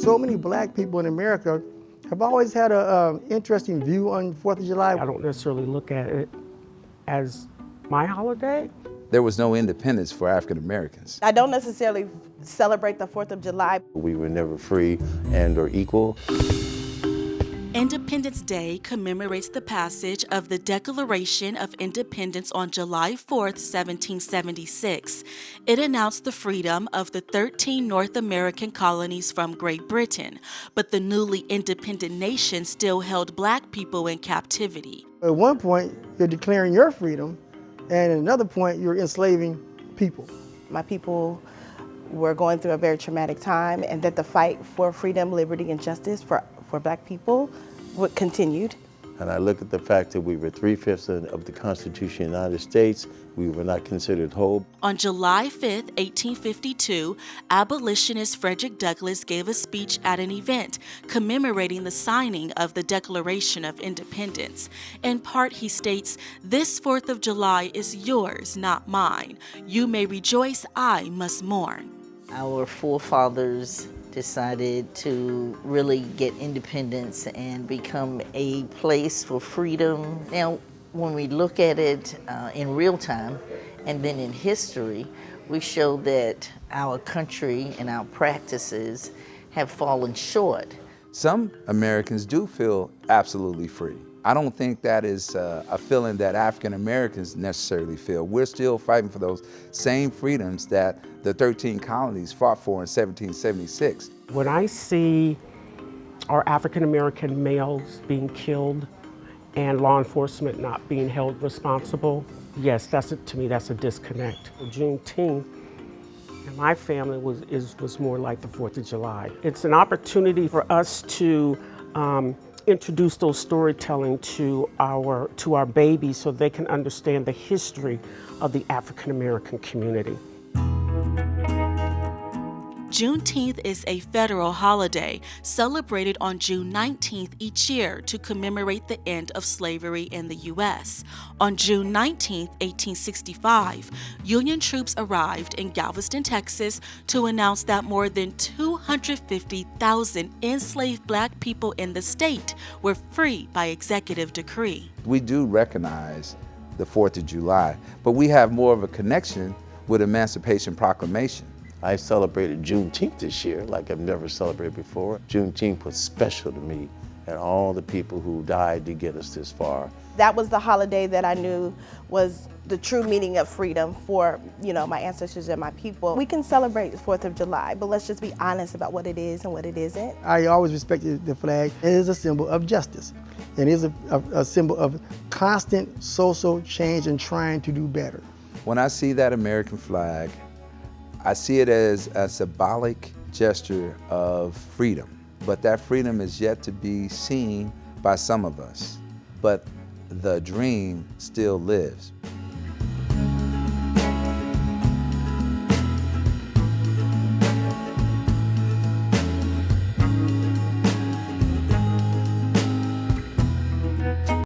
So many black people in America have always had an interesting view on 4th of July. I don't necessarily look at it as my holiday. There was no independence for African Americans. I don't necessarily celebrate the 4th of July. We were never free and or equal. Independence Day commemorates the passage of the Declaration of Independence on July 4th, 1776. It announced the freedom of the 13 North American colonies from Great Britain, but the newly independent nation still held black people in captivity. At one point, you're declaring your freedom, and at another point, you're enslaving people. My people were going through a very traumatic time, and that the fight for freedom, liberty, and justice for black people continued. And I look at the fact that we were 3/5 of the Constitution of the United States. We were not considered whole. On July 5th, 1852, abolitionist Frederick Douglass gave a speech at an event commemorating the signing of the Declaration of Independence. In part, he states, "This 4th of July is yours, not mine. You may rejoice, I must mourn." Our forefathers decided to really get independence and become a place for freedom. Now, when we look at it in real time and then in history, we show that our country and our practices have fallen short. Some Americans do feel absolutely free. I don't think that is a feeling that African Americans necessarily feel. We're still fighting for those same freedoms that the 13 colonies fought for in 1776. When I see our African American males being killed and law enforcement not being held responsible, yes, to me that's a disconnect. Juneteenth in my family was more like the 4th of July. It's an opportunity for us to introduce those storytelling to our babies so they can understand the history of the African American community. Juneteenth is a federal holiday celebrated on June 19th each year to commemorate the end of slavery in the U.S. On June 19th, 1865, Union troops arrived in Galveston, Texas to announce that more than 250,000 enslaved black people in the state were free by executive decree. We do recognize the 4th of July, but we have more of a connection with Emancipation Proclamation. I celebrated Juneteenth this year like I've never celebrated before. Juneteenth was special to me and all the people who died to get us this far. That was the holiday that I knew was the true meaning of freedom for, my ancestors and my people. We can celebrate the 4th of July, but let's just be honest about what it is and what it isn't. I always respected the flag. It is a symbol of justice. It is a symbol of constant social change and trying to do better. When I see that American flag, I see it as a symbolic gesture of freedom, but that freedom is yet to be seen by some of us. But the dream still lives.